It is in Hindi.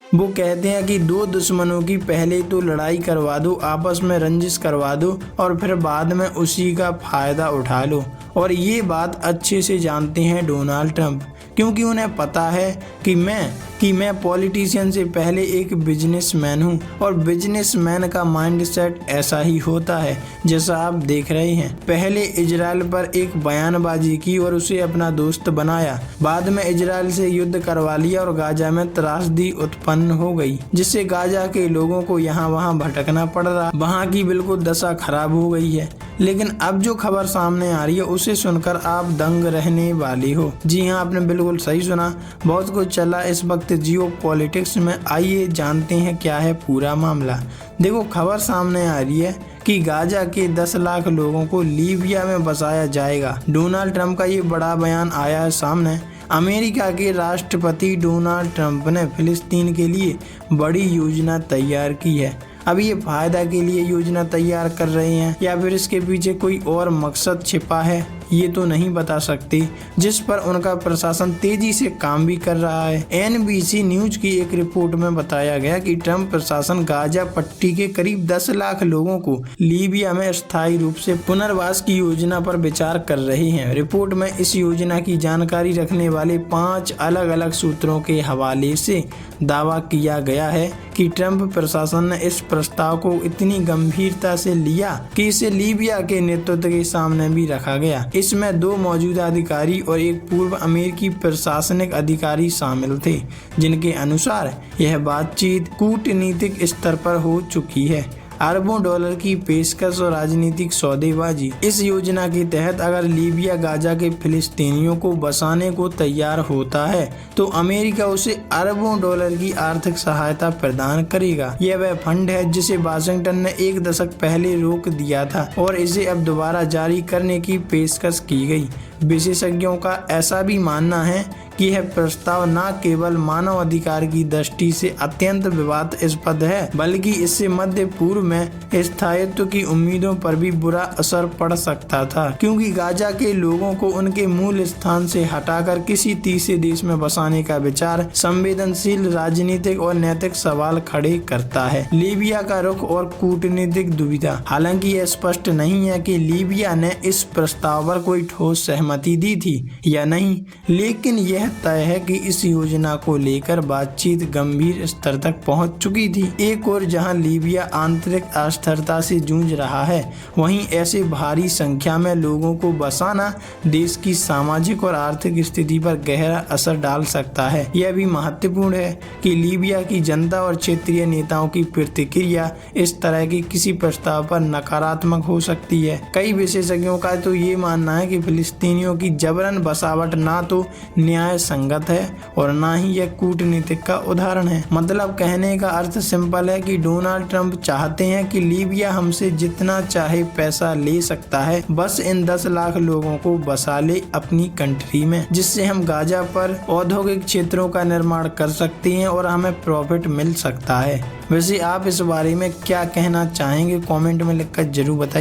वो कहते हैं कि दो दुश्मनों की पहले तो लड़ाई करवा दो, आपस में रंजिश करवा दो और फिर बाद में उसी का फायदा उठा लो। और ये बात अच्छे से जानते हैं डोनाल्ड ट्रंप, क्योंकि उन्हें पता है कि मैं पॉलिटिशियन से पहले एक बिजनेसमैन हूँ और बिजनेसमैन का माइंडसेट ऐसा ही होता है जैसा आप देख रहे हैं। पहले इजराइल पर एक बयानबाजी की और उसे अपना दोस्त बनाया, बाद में इजराइल से युद्ध करवा लिया और गाजा में त्रासदी उत्पन्न हो गई, जिससे गाजा के लोगों को यहाँ वहाँ भटकना पड़ रहा। वहाँ की बिल्कुल दशा खराब हो गई है। लेकिन अब जो खबर सामने आ रही है उसे सुनकर आप दंग रहने वाली हो। जी हाँ, आपने बिल्कुल सही सुना। बहुत कुछ चला इस वक्त जियो पॉलिटिक्स में। आइए जानते हैं क्या है पूरा मामला। देखो, खबर सामने आ रही है कि गाजा के 10 लाख लोगों को लीबिया में बसाया जाएगा। डोनाल्ड ट्रंप का ये बड़ा बयान आया है सामने। अमेरिका के राष्ट्रपति डोनाल्ड ट्रंप ने फिलिस्तीन के लिए बड़ी योजना तैयार की है। अब ये फायदा के लिए योजना तैयार कर रहे हैं या फिर इसके पीछे कोई और मकसद छिपा है, ये तो नहीं बता सकते, जिस पर उनका प्रशासन तेजी से काम भी कर रहा है। NBC न्यूज की एक रिपोर्ट में बताया गया कि ट्रंप प्रशासन गाजा पट्टी के करीब 10 लाख लोगों को लीबिया में स्थायी रूप से पुनर्वास की योजना पर विचार कर रहे हैं। रिपोर्ट में इस योजना की जानकारी रखने वाले 5 अलग अलग सूत्रों के हवाले से दावा किया गया है कि ट्रंप प्रशासन ने इस प्रस्ताव को इतनी गंभीरता से लिया कि इसे लीबिया के नेतृत्व के सामने भी रखा गया। इसमें 2 मौजूदा अधिकारी और एक पूर्व अमेरिकी प्रशासनिक अधिकारी शामिल थे, जिनके अनुसार यह बातचीत कूटनीतिक स्तर पर हो चुकी है। अरबों डॉलर की पेशकश और राजनीतिक सौदेबाजी। इस योजना के तहत अगर लीबिया गाजा के फिलिस्तीनियों को बसाने को तैयार होता है तो अमेरिका उसे अरबों डॉलर की आर्थिक सहायता प्रदान करेगा। यह वह फंड है जिसे वाशिंगटन ने 1 दशक पहले रोक दिया था और इसे अब दोबारा जारी करने की पेशकश की गई। विशेषज्ञों का ऐसा भी मानना है कि यह प्रस्ताव न केवल मानव अधिकार की दृष्टि से अत्यंत विवादास्पद है, बल्कि इससे मध्य पूर्व में स्थायित्व की उम्मीदों पर भी बुरा असर पड़ सकता था, क्योंकि गाजा के लोगों को उनके मूल स्थान से हटाकर किसी तीसरे देश में बसाने का विचार संवेदनशील राजनीतिक और नैतिक सवाल खड़े करता है। लीबिया का रुख और कूटनीतिक दुविधा। हालांकि यह स्पष्ट नहीं है कि लीबिया ने इस प्रस्ताव पर कोई ठोस सहमति दी थी या नहीं, लेकिन यह तय है कि इस योजना को लेकर बातचीत गंभीर स्तर तक पहुंच चुकी थी। एक और जहां लीबिया आंतरिक अस्थिरता से जूझ रहा है, वहीं ऐसे भारी संख्या में लोगों को बसाना देश की सामाजिक और आर्थिक स्थिति पर गहरा असर डाल सकता है। यह भी महत्वपूर्ण है कि लीबिया की जनता और क्षेत्रीय नेताओं की प्रतिक्रिया इस तरह की किसी प्रस्ताव पर नकारात्मक हो सकती है। कई विशेषज्ञों का तो ये मानना है कि फिलिस्तीनियों की जबरन बसावट ना तो न्याय संगत है और ना ही यह कूटनीतिक का उदाहरण है। मतलब कहने का अर्थ सिंपल है कि डोनाल्ड ट्रंप चाहते हैं कि लीबिया हमसे जितना चाहे पैसा ले सकता है, बस इन 10 लाख लोगों को बसा ले अपनी कंट्री में, जिससे हम गाजा पर औद्योगिक क्षेत्रों का निर्माण कर सकते हैं और हमें प्रॉफिट मिल सकता है। वैसे आप इस बारे में क्या कहना चाहेंगे, कमेंट में लिखकर जरूर बताइए।